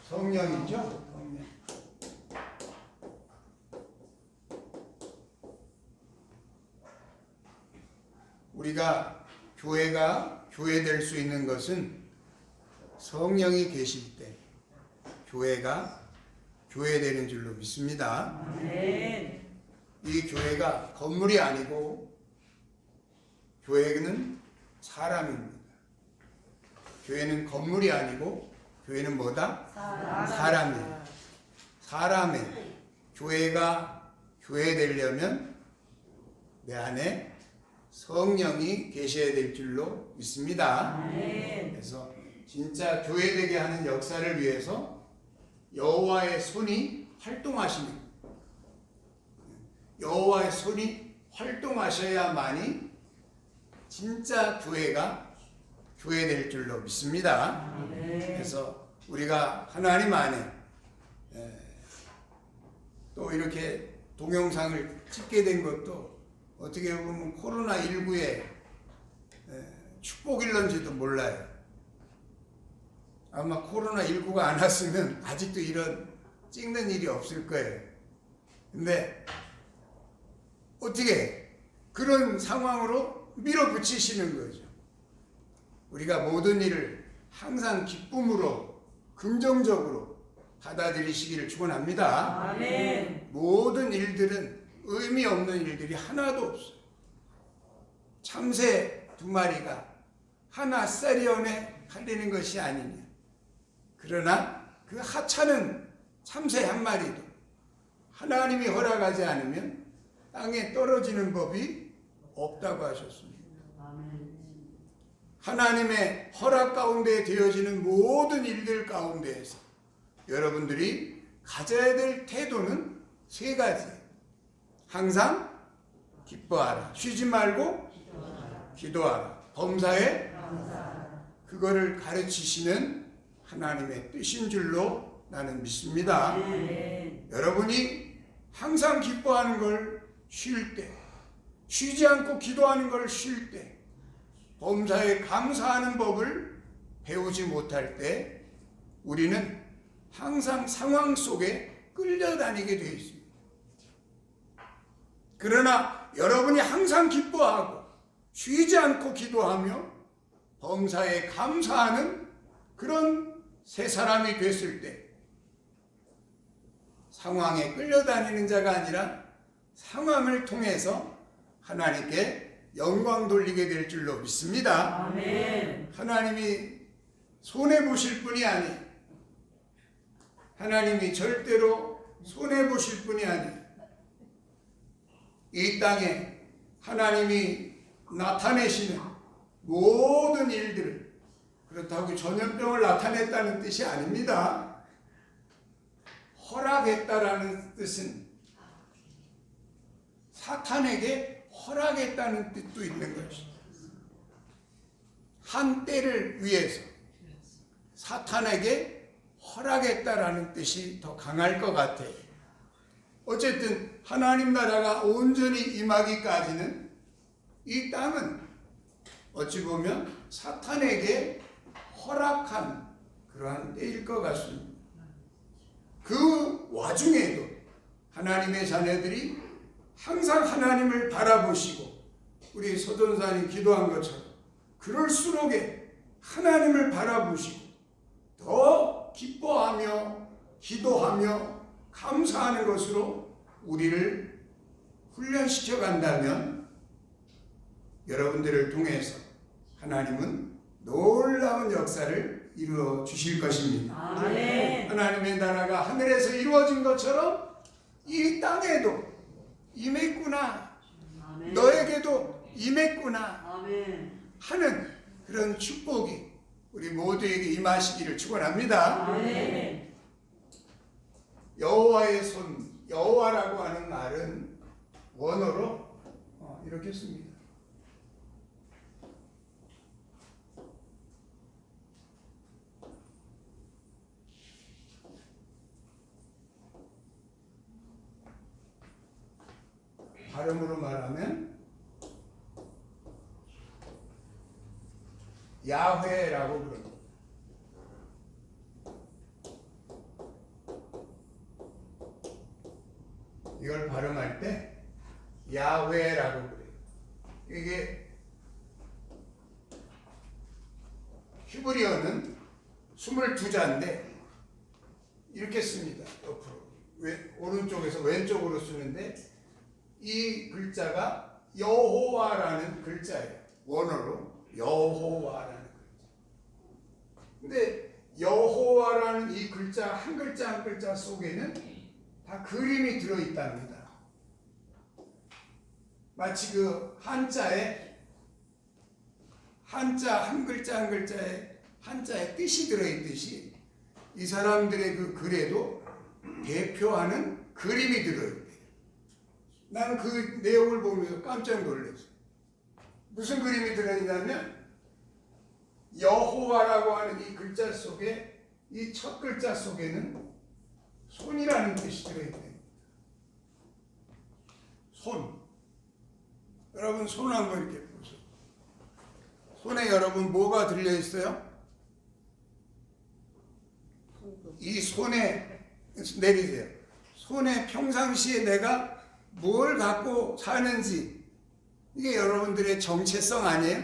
성령이죠. 성령. 우리가 교회가 교회될 수 있는 것은 성령이 계실 때 교회가 교회되는 줄로 믿습니다. 네. 이 교회가 건물이 아니고 교회는 사람입니다. 교회는 건물이 아니고 교회는 뭐다? 사람이에요. 사람의 교회가 교회되려면 내 안에 성령이 계셔야 될 줄로 믿습니다. 그래서 진짜 교회되게 하는 역사를 위해서 여호와의 손이 활동하시는 거예요. 여호와의 손이 활동하셔야만이 진짜 교회가 교회될 줄로 믿습니다. 그래서 우리가 하나님 안에 또 이렇게 동영상을 찍게 된 것도 어떻게 보면 코로나19의 축복일런지도 몰라요. 아마 코로나19가 안 왔으면 아직도 이런 찍는 일이 없을 거예요. 근데 어떻게 그런 상황으로 밀어붙이시는 거죠. 우리가 모든 일을 항상 기쁨으로 긍정적으로 받아들이시기를 축원합니다. 아멘. 모든 일들은 의미 없는 일들이 하나도 없어요. 참새 2마리가 한 앗사리원에 팔리는 것이 아니냐. 그러나 그 하찮은 참새 1마리도 하나님이 허락하지 않으면 땅에 떨어지는 법이 없다고 하셨습니다. 하나님의 허락 가운데 되어지는 모든 일들 가운데에서 여러분들이 가져야 될 태도는 3가지. 항상 기뻐하라. 쉬지 말고 기도하라. 범사에 그거를 가르치시는 하나님의 뜻인 줄로 나는 믿습니다. 여러분이 항상 기뻐하는 걸 쉴 때, 쉬지 않고 기도하는 걸 쉴 때, 범사에 감사하는 법을 배우지 못할 때 우리는 항상 상황 속에 끌려다니게 되어 있습니다. 그러나 여러분이 항상 기뻐하고 쉬지 않고 기도하며 범사에 감사하는 그런 새 사람이 됐을 때 상황에 끌려다니는 자가 아니라 상황을 통해서 하나님께 영광 돌리게 될 줄로 믿습니다. 아멘. 하나님이 손해보실 분이 아니, 하나님이 절대로 손해보실 분이 아니, 이 땅에 하나님이 나타내시는 모든 일들을, 그렇다고 전염병을 나타냈다는 뜻이 아닙니다. 허락했다라는 뜻은 사탄에게 허락했다는 뜻도 있는 것입니다. 한 때를 위해서 사탄에게 허락했다라는 뜻이 더 강할 것 같아요. 어쨌든 하나님 나라가 온전히 임하기까지는 이 땅은 어찌 보면 사탄에게 허락한 그러한 때일 것 같습니다. 그 와중에도 하나님의 자녀들이 항상 하나님을 바라보시고 우리 서전사님 기도한 것처럼 그럴수록에 하나님을 바라보시고 더 기뻐하며 기도하며 감사하는 것으로 우리를 훈련시켜 간다면 여러분들을 통해서 하나님은 놀라운 역사를 이루어 주실 것입니다. 아멘. 하나님의 나라가 하늘에서 이루어진 것처럼 이 땅에도 임했구나. 아멘. 너에게도 임했구나. 아멘. 하는 그런 축복이 우리 모두에게 임하시기를 축원합니다. 아멘. 여호와의 손, 여호와라고 하는 말은 원어로 이렇게 씁니다. 발음으로 말하면 야훼라고 그럽니다. 이걸 발음할 때 야훼라고 그래요. 이게 히브리어는 22자인데 이렇게 씁니다. 옆으로. 오른쪽에서 왼쪽으로 쓰는데 이 글자가 여호와라는 글자예요. 원어로 여호와라는 글자. 근데 여호와라는 이 글자 한 글자 한 글자 속에는 다 그림이 들어있답니다. 마치 그 한자에 한자 한 글자 한 글자에 한자에 뜻이 들어있듯이 이 사람들의 그 글에도 대표하는 그림이 들어있대요. 나는 그 내용을 보면서 깜짝 놀랐어요. 무슨 그림이 들어있냐면 여호와라고 하는 이 글자 속에 이 첫 글자 속에는 손이라는 뜻이 들어있대요. 손. 여러분 손 한번 이렇게 보세요. 손에 여러분 뭐가 들려있어요? 이 손에 내리세요. 손에 평상시에 내가 뭘 갖고 사는지 이게 여러분들의 정체성 아니에요?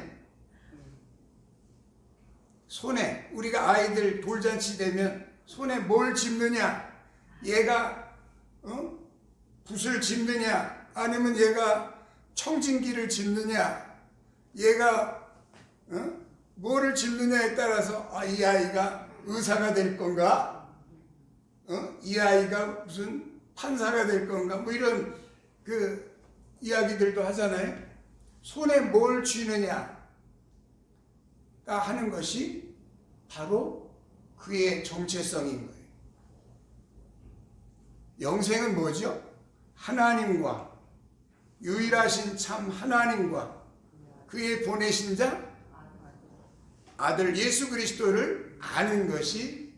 손에 우리가 아이들 돌잔치 되면 손에 뭘 짚느냐? 얘가 붓을 짚느냐? 아니면 얘가 청진기를 짚느냐? 얘가 뭐를 짚느냐에 따라서 이 아이가 의사가 될 건가? 이 아이가 무슨 판사가 될 건가? 뭐 이런 그 이야기들도 하잖아요. 손에 뭘 쥐느냐가 하는 것이 바로 그의 정체성인 거예요. 영생은 뭐죠? 하나님과 유일하신 참 하나님과 그의 보내신 자 아들 예수 그리스도를 아는 것이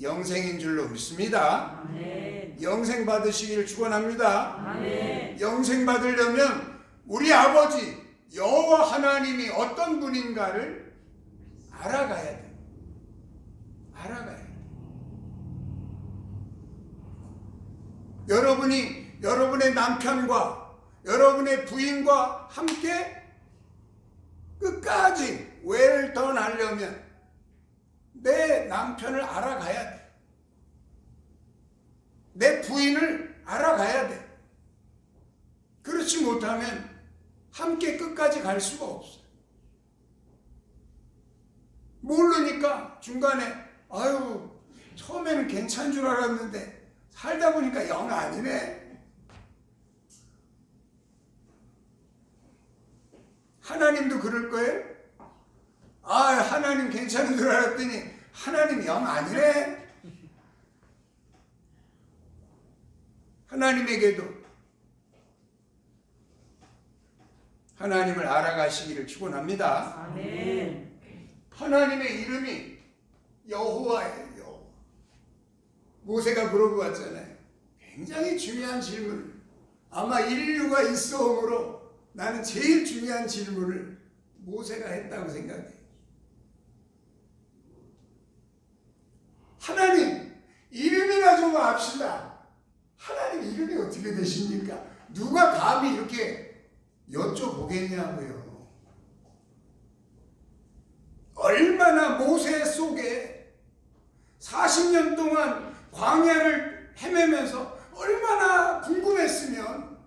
영생인 줄로 믿습니다. 아멘. 영생 받으시기를 축원합니다. 아멘. 영생 받으려면 우리 아버지 여호와 하나님이 어떤 분인가를 알아가야 돼. 알아가야 돼. 여러분이 여러분의 남편과 여러분의 부인과 함께 끝까지 웰던 하려면 내 남편을 알아가야 돼. 내 부인을 알아가야 돼. 그렇지 못하면 함께 끝까지 갈 수가 없어. 모르니까 중간에 아유 처음에는 괜찮은 줄 알았는데 살다 보니까 영 아니네. 하나님도 그럴 거예요? 하나님 괜찮은 줄 알았더니 하나님 영 아니네. 하나님에게도 하나님을 알아가시기를 축원합니다. 아멘. 하나님의 이름이 여호와예요. 모세가 물어보았잖아요. 굉장히 중요한 질문. 아마 인류가 있어오므로 나는 제일 중요한 질문을 모세가 했다고 생각해요. 하나님 이름이나 좀 압시다. 하나님 이름이 어떻게 되십니까? 누가 감히 이렇게 여쭤보겠냐고요. 얼마나 모세 속에 40년 동안 광야를 헤매면서 얼마나 궁금했으면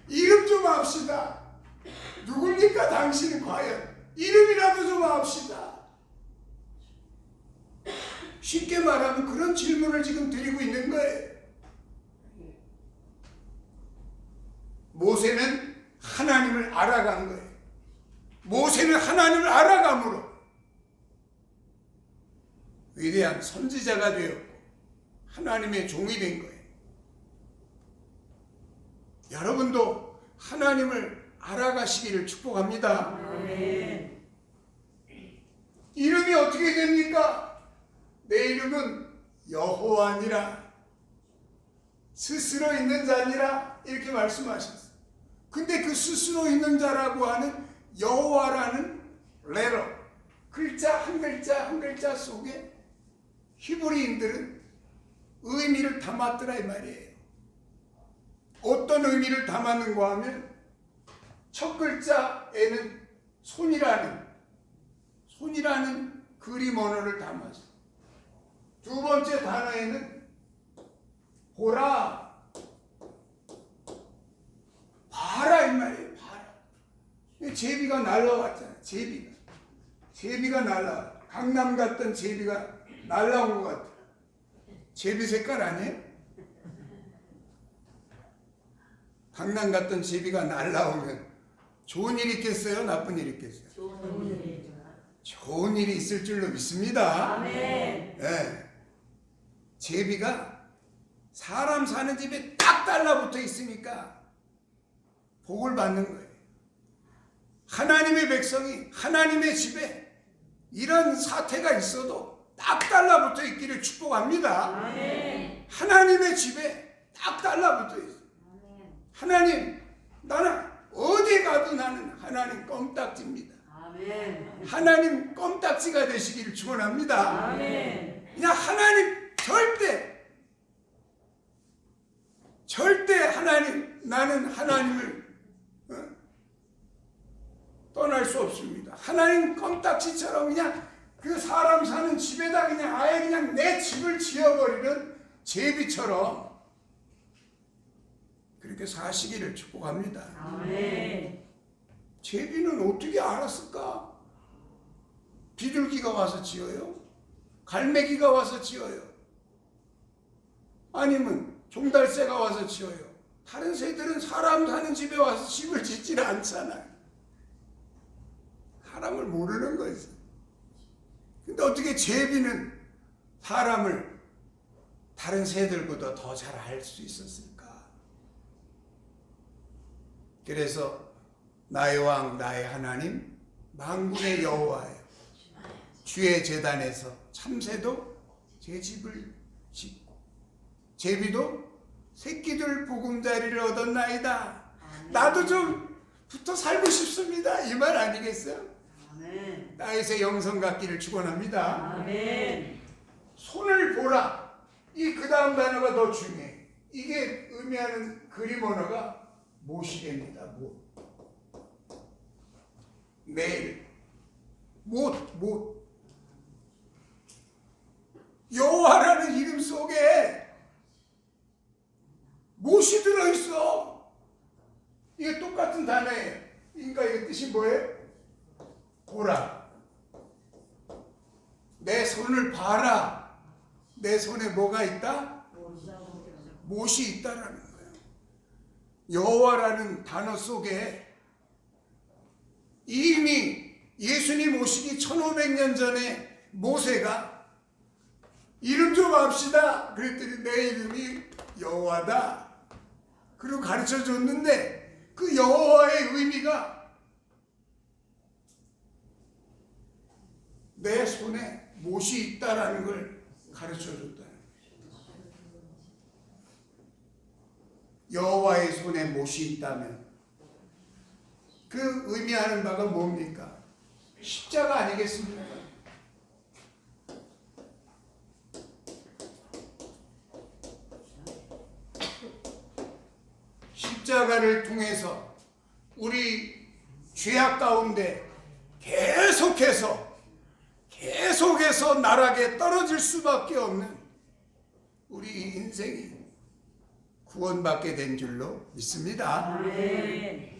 이름 좀 압시다. 누굽니까 당신은 과연? 이름이라도 좀 압시다. 쉽게 말하면 그런 질문을 지금 드리고 있는 거예요. 모세는 하나님을 알아간 거예요. 모세는 하나님을 알아감으로 위대한 선지자가 되었고 하나님의 종이 된 거예요. 여러분도 하나님을 알아가시기를 축복합니다. 아멘. 이름이 어떻게 됩니까? 내 이름은 여호와니라 스스로 있는 자니라 이렇게 말씀하셨어요. 근데 그 스스로 있는 자라고 하는 여호와라는 레터 글자 한 글자 한 글자 속에 히브리인들은 의미를 담았더라 이 말이에요. 어떤 의미를 담았는가 하면 첫 글자에는 손이라는 그림 언어를 담았어. 두 번째 단어에는 보라, 봐라 이 말이에요. 봐라. 제비가 날라왔잖아. 제비가 날라. 강남 갔던 제비가 날라온 것 같아. 제비 색깔 아니에요? 강남 갔던 제비가 날라오면 좋은 일이 있겠어요? 나쁜 일이 있겠어요? 좋은 일이 있을 줄로 믿습니다. 아멘. 네. 제비가 사람 사는 집에 딱 달라붙어 있으니까 복을 받는 거예요. 하나님의 백성이 하나님의 집에 이런 사태가 있어도 딱 달라붙어 있기를 축복합니다. 아멘. 하나님의 집에 딱 달라붙어 있어요. 하나님, 나는 어디 가도 나는 하나님 껌딱지입니다. 아멘. 하나님 껌딱지가 되시기를 축원합니다. 아멘. 그냥 하나님 절대 하나님, 나는 하나님을 떠날 수 없습니다. 하나님 껌딱지처럼 그냥 그 사람 사는 집에다 그냥 아예 그냥 내 집을 지어버리는 제비처럼 그렇게 사시기를 축복합니다. 아멘. 제비는 어떻게 알았을까? 비둘기가 와서 지어요? 갈매기가 와서 지어요? 아니면 종달새가 와서 지어요? 다른 새들은 사람 사는 집에 와서 집을 짓지는 않잖아요. 사람을 모르는 거지. 근데 어떻게 제비는 사람을 다른 새들보다 더 잘 알 수 있었을까? 그래서 나의 왕 나의 하나님 만군의 여호와예요. 주의 제단에서 참새도 제 집을 짓고 제비도 새끼들 보금자리를 얻었나이다. 나도 좀 붙어 살고 싶습니다. 이 말 아니겠어요? 아멘. 나에서 영성 갖기를 축원합니다. 아멘. 손을 보라. 이 그 다음 단어가 더 중요해. 이게 의미하는 그림 언어가 못이됩니다. 못. 매일 못. 여호와라는 이름 속에 못이 들어있어. 이게 똑같은 단어예요. 그러니까 이게 뜻이 뭐예요? 보라. 내 손을 봐라. 내 손에 뭐가 있다? 못이 있다라는 거예요. 여호와라는 단어 속에 이미 예수님 오시기 1500년 전에 모세가 이름 좀 합시다. 그랬더니 내 이름이 여호와다. 그리고 가르쳐 줬는데 그 여호와의 의미가 내 손에 못이 있다라는 걸 가르쳐 줬다. 여호와의 손에 못이 있다면 그 의미하는 바가 뭡니까? 십자가 아니겠습니까? 십자가를 통해서 우리 죄악 가운데 계속해서 나락에 떨어질 수밖에 없는 우리 인생이 구원받게 된 줄로 믿습니다. 아멘.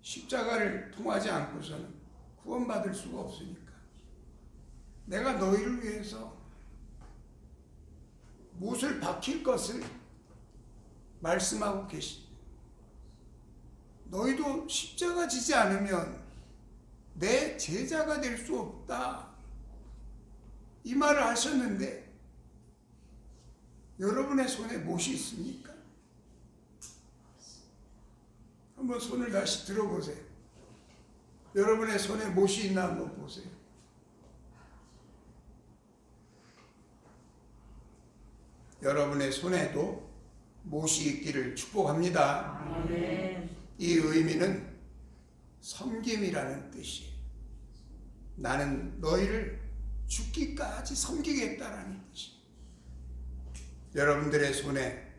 십자가를 통하지 않고서는 구원받을 수가 없으니까 내가 너희를 위해서 못을 박힐 것을 말씀하고 계십니다. 너희도 십자가 지지 않으면 내 제자가 될 수 없다. 이 말을 하셨는데 여러분의 손에 못이 있습니까? 한번 손을 다시 들어보세요. 여러분의 손에 못이 있나 한번 보세요. 여러분의 손에도 못이 있기를 축복합니다. 아멘. 이 의미는 섬김이라는 뜻이에요. 나는 너희를 죽기까지 섬기겠다라는 뜻이. 여러분들의 손에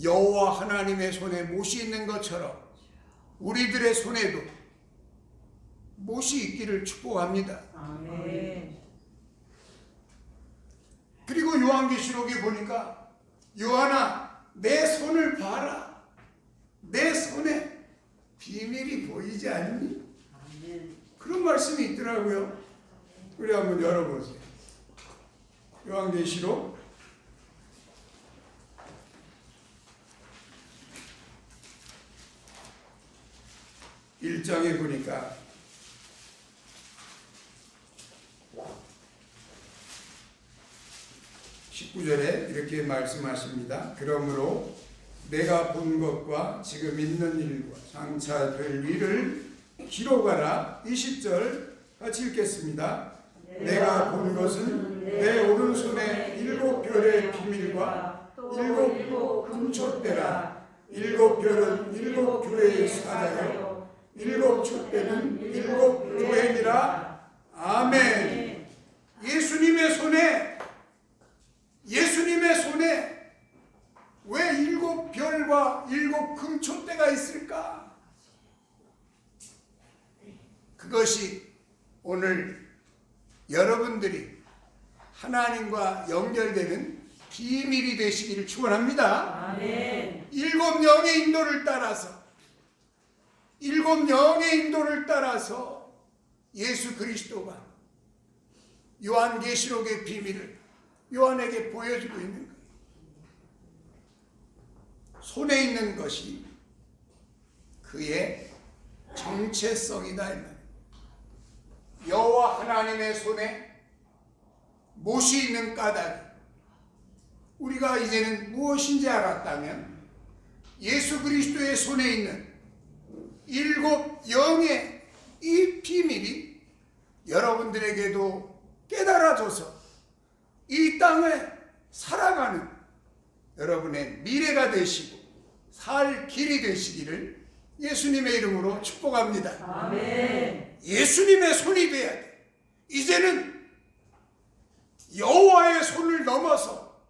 여호와 하나님의 손에 못이 있는 것처럼 우리들의 손에도 못이 있기를 축복합니다. 아멘. 그리고 요한계시록에 보니까 요한아 내 손을 봐라. 내 손에 비밀이 보이지 않니? 아멘. 그런 말씀이 있더라고요. 우리 한번 열어보세요. 요한계시록 1장에 보니까 19절에 이렇게 말씀하십니다. 그러므로 내가 본 것과 지금 있는 일과 장차 될 일을 기록하라. 20절 같이 읽겠습니다. 내가 본 것은 내 오른손에 7별의 비밀과 7 금촛대라. 7별은 7 교회의 사자요 7 촛대는 7 교회니라. 아멘. 예수님의 손에 왜 7별과 7 금촛대가 있을까? 그것이 오늘 여러분들이 하나님과 연결되는 비밀이 되시기를 축원합니다. 아멘. 7 영의 인도를 따라서 예수 그리스도가 요한계시록의 비밀을 요한에게 보여주고 있는 거예요. 손에 있는 것이 그의 정체성이다 이 말이에요. 여호와 하나님의 손에 못이 있는 까닭, 우리가 이제는 무엇인지 알았다면 예수 그리스도의 손에 있는 7 영의 이 비밀이 여러분들에게도 깨달아져서 이 땅에 살아가는 여러분의 미래가 되시고 살 길이 되시기를 예수님의 이름으로 축복합니다. 아멘. 예수님의 손이 돼야 돼. 이제는 여호와의 손을 넘어서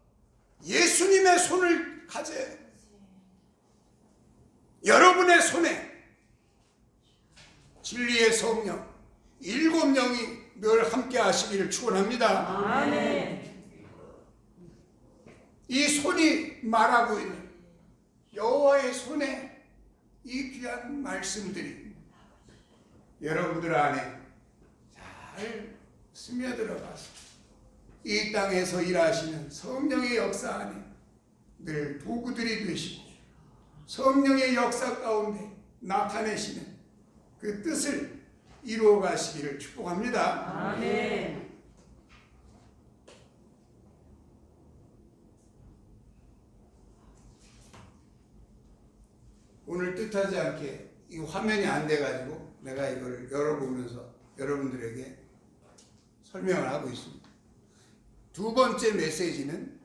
예수님의 손을 가져야 돼. 여러분의 손에 진리의 성령 7 영이 늘 함께 하시기를 축원합니다. 아멘. 이 손이 말하고 있는 여호와의 손에 이 귀한 말씀들이 여러분들 안에 잘 스며들어가서 이 땅에서 일하시는 성령의 역사 안에 늘 도구들이 되시고 성령의 역사 가운데 나타내시는 그 뜻을 이루어 가시기를 축복합니다. 아멘. 오늘 뜻하지 않게 이 화면이 안 돼가지고 내가 이걸 열어보면서 여러분들에게 설명을 하고 있습니다. 두 번째 메시지는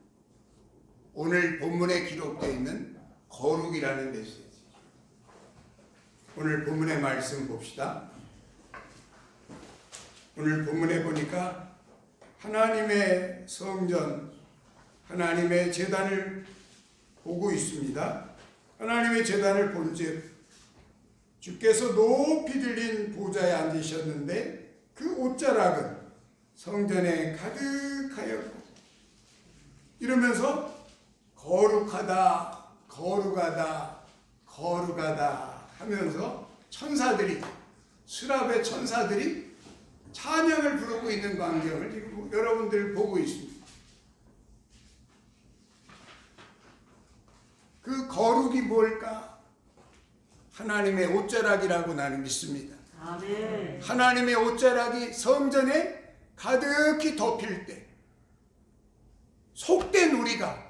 오늘 본문에 기록되어 있는 거룩이라는 메시지. 오늘 본문의 말씀 봅시다. 오늘 본문에 보니까 하나님의 성전, 하나님의 제단을 보고 있습니다. 하나님의 제단을 본즉 주께서 높이 들린 보좌에 앉으셨는데 그 옷자락은 성전에 가득하였고 이러면서 거룩하다 거룩하다 거룩하다 하면서 천사들이 스랍의 천사들이 찬양을 부르고 있는 광경을 지금 여러분들 보고 있습니다. 그 거룩이 뭘까? 하나님의 옷자락이라고 나는 믿습니다. 아멘. 하나님의 옷자락이 성전에 가득히 덮일 때 속된 우리가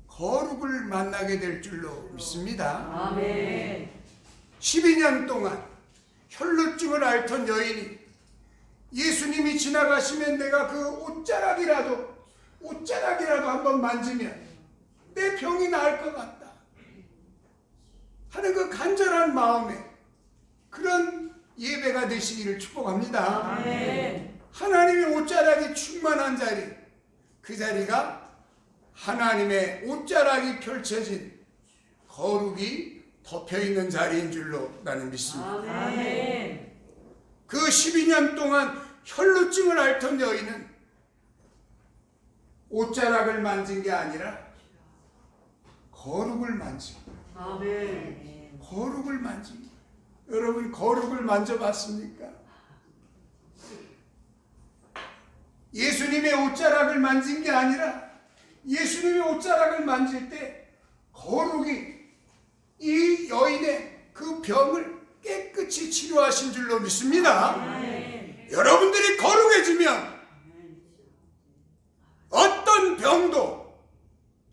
거룩을 만나게 될 줄로 믿습니다. 아멘. 12년 동안 혈루증을 앓던 여인이 예수님이 지나가시면 내가 그 옷자락이라도 한번 만지면 내 병이 나을 것 같다 하는 그 간절한 마음에 그런 예배가 되시기를 축복합니다. 아멘. 하나님의 옷자락이 충만한 자리, 그 자리가 하나님의 옷자락이 펼쳐진 거룩이 덮여있는 자리인 줄로 나는 믿습니다. 아멘. 그 12년 동안 혈루증을 앓던 여인은 옷자락을 만진 게 아니라 거룩을 만진 거예요. 아멘. 거룩을 만진 거예요. 여러분 거룩을 만져봤습니까? 예수님의 옷자락을 만진 게 아니라 예수님의 옷자락을 만질 때 거룩이 이 여인의 그 병을 깨끗이 치료하신 줄로 믿습니다. 아멘. 여러분들이 거룩해지면 어떤 병도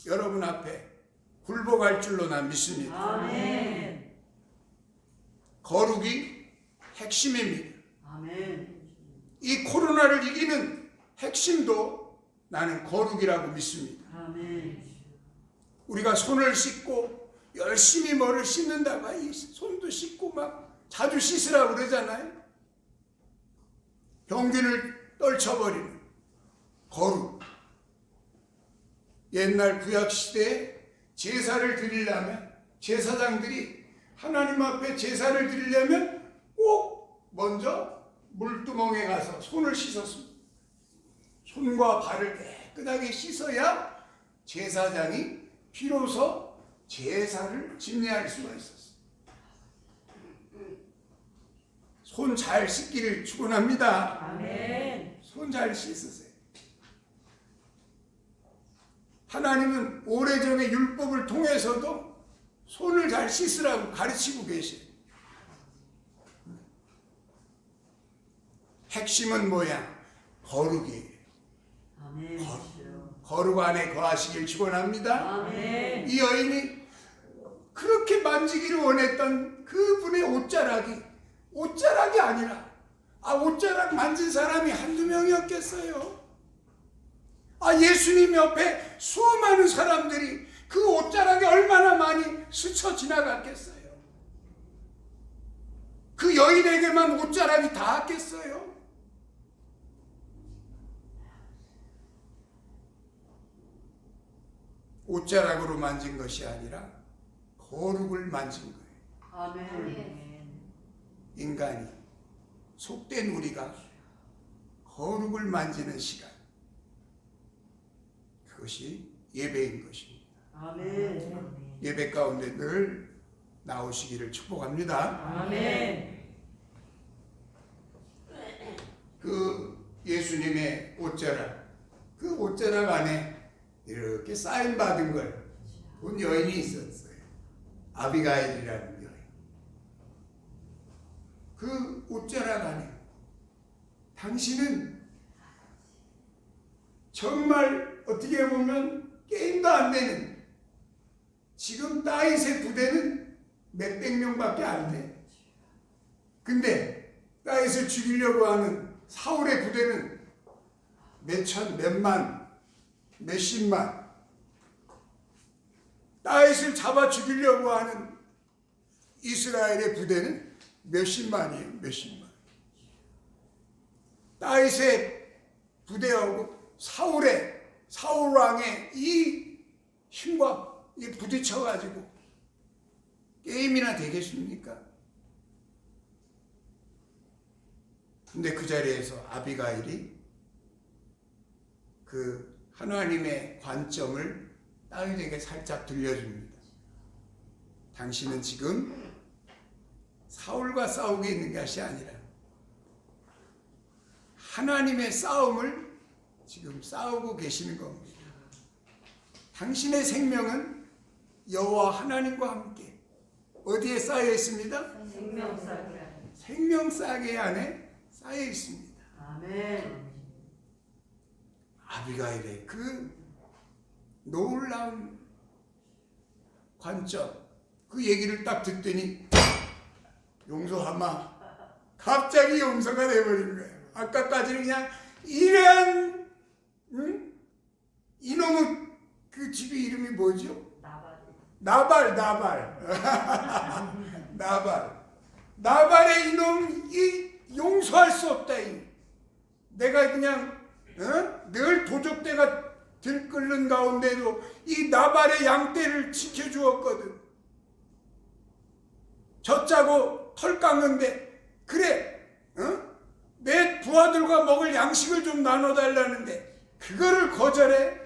여러분 앞에 굴복할 줄로 난 믿습니다. 아멘. 거룩이 핵심입니다. 아멘. 이 코로나를 이기는 핵심도 나는 거룩이라고 믿습니다. 아멘. 우리가 손을 씻고 열심히 뭐를 씻는다고 이 손도 씻고 막 자주 씻으라고 그러잖아요. 병균을 떨쳐버리는 거룩. 옛날 구약시대에 제사를 드리려면 제사장들이 하나님 앞에 제사를 드리려면 꼭 먼저 물두멍에 가서 손을 씻었습니다. 손과 발을 깨끗하게 씻어야 제사장이 비로소 제사를 집례할 수가 있었어요. 손 잘 씻기를 축원합니다. 아멘. 손 잘 씻으세요. 하나님은 오래전에 율법을 통해서도 손을 잘 씻으라고 가르치고 계셔요. 핵심은 뭐야? 거룩이에요. 아멘. 거룩 안에 거하시길 축원합니다. 아멘. 이 여인이 그렇게 만지기를 원했던 그분의 옷자락이 아니라 옷자락 만진 사람이 한두 명이었겠어요. 예수님 옆에 수많은 사람들이 그 옷자락에 얼마나 많이 스쳐 지나갔겠어요. 그 여인에게만 옷자락이 닿았겠어요. 옷자락으로 만진 것이 아니라 거룩을 만진 거예요. 아멘. 인간이 속된 우리가 거룩을 만지는 시간, 그것이 예배인 것입니다. 아멘. 예배 가운데 늘 나오시기를 축복합니다. 아멘. 그 예수님의 옷자락, 그 옷자락 안에 이렇게 사인 받은 걸 본 여인이 있었어요. 아비가일이라는 여인. 그 옷자락 안에 당신은 정말 어떻게 보면 게임도 안 되는, 지금 다윗의 부대는 몇백 명밖에 안 돼. 근데 다윗을 죽이려고 하는 사울의 부대는 몇천, 몇만, 몇십만. 다윗을 잡아 죽이려고 하는 이스라엘의 부대는 몇십만이에요. 몇십만. 다윗의 부대하고 사울 왕의 이 힘과 부딪혀가지고 게임이나 되겠습니까? 근데 그 자리에서 아비가일이 그 하나님의 관점을 다윗에게 살짝 들려줍니다. 당신은 지금 사울과 싸우고 있는 것이 아니라 하나님의 싸움을 지금 싸우고 계시는 겁니다. 당신의 생명은 여호와 하나님과 함께 어디에 쌓여 있습니다? 생명싸개 안에 쌓여 있습니다. 아멘. 아비가일의 그 놀라운 관점, 그 얘기를 딱 듣더니 용서하마. 갑자기 용서가 돼버린 거예요. 아까까지는 그냥 이런 이놈의 그 집이 이름이 뭐죠? 나발. 나발. 나발의 이놈 용서할 수 없다. 내가 그냥 늘 도적대가 들끓는 가운데도 이 나발의 양떼를 지켜주었거든. 젖자고 털 깎는데 그래 내 부하들과 먹을 양식을 좀 나눠달라는데 그거를 거절해.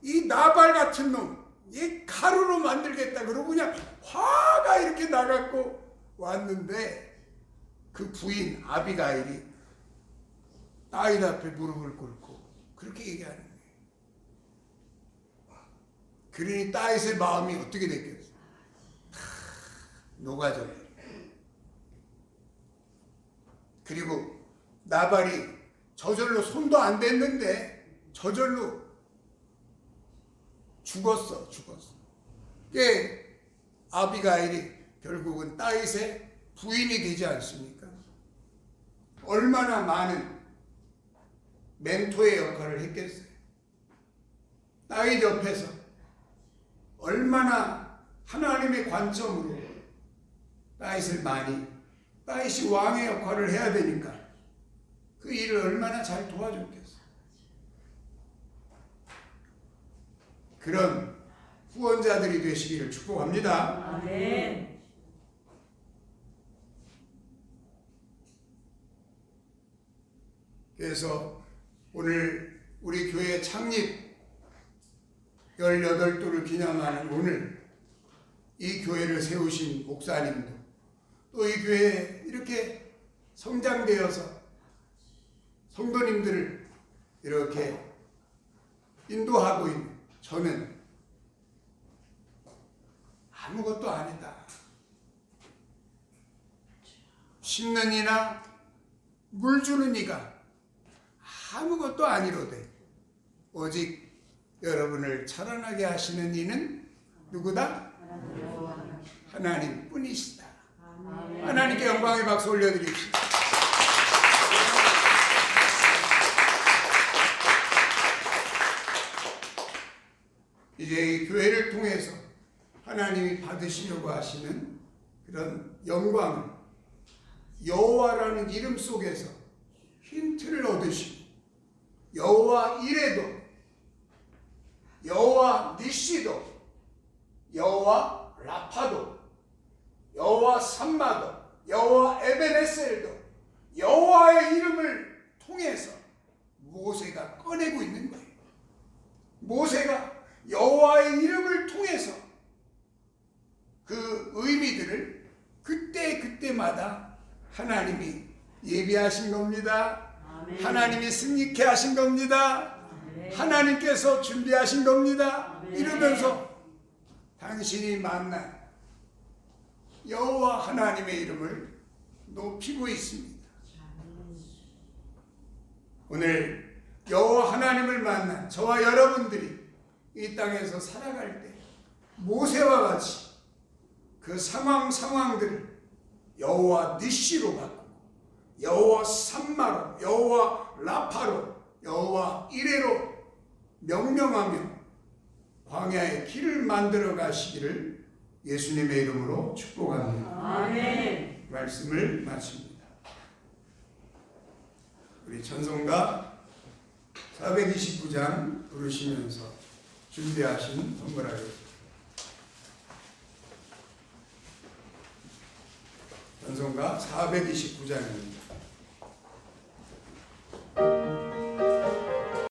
이 나발 같은 놈, 이 가루로 만들겠다 그러고 그냥 화가 이렇게 나갖고 왔는데 그 부인 아비가일이 다윗 앞에 무릎을 꿇고 그렇게 얘기하는 거예요. 그러니 다윗의 마음이 어떻게 됐겠어? 녹아져. 그리고 나발이 저절로 손도 안 댔는데 저절로 죽었어. 그 아비가일이 결국은 다윗의 부인이 되지 않습니까? 얼마나 많은 멘토의 역할을 했겠어요. 다윗 옆에서 얼마나 하나님의 관점으로 다윗이 왕의 역할을 해야 되니까 그 일을 얼마나 잘 도와줬겠어요. 그런 후원자들이 되시기를 축복합니다. 아멘. 그래서 오늘 우리 교회 창립 18도를 기념하는 오늘 이 교회를 세우신 목사님도 또 이 교회에 이렇게 성장되어서 성도님들을 이렇게 인도하고 있는 저는 아무것도 아니다. 심는 이나 물 주는 이가 아무것도 아니로되 오직 여러분을 자라나게 하시는 이는 누구다? 하나님 뿐이시다. 하나님께 영광의 박수 올려드립시다. 이제 이 교회를 통해서 하나님이 받으시려고 하시는 그런 영광을 여호와라는 이름 속에서 힌트를 얻으시고 여호와 이레도, 여호와 니시도, 여호와 라파도, 여호와 삼마도, 여호와 에베네셀도 여호와의 이름을 통해서 모세가 꺼내고 있는 거예요. 모세가 여호와의 이름을 통해서 그 의미들을 그때마다 하나님이 예비하신 겁니다. 아멘. 하나님이 승리케 하신 겁니다. 아멘. 하나님께서 준비하신 겁니다. 아멘. 이러면서 당신이 만난 여호와 하나님의 이름을 높이고 있습니다. 오늘 여호와 하나님을 만난 저와 여러분들이 이 땅에서 살아갈 때 모세와 같이 그 상황들을 여호와 니시로 바꾸고 여호와 삼마로, 여호와 라파로, 여호와 이레로 명명하며 광야의 길을 만들어 가시기를 예수님의 이름으로 축복합니다. 아멘. 말씀을 마칩니다. 우리 찬송가 429장 부르시면서 준비하신 선물하겠습니다. 찬송가 429장입니다.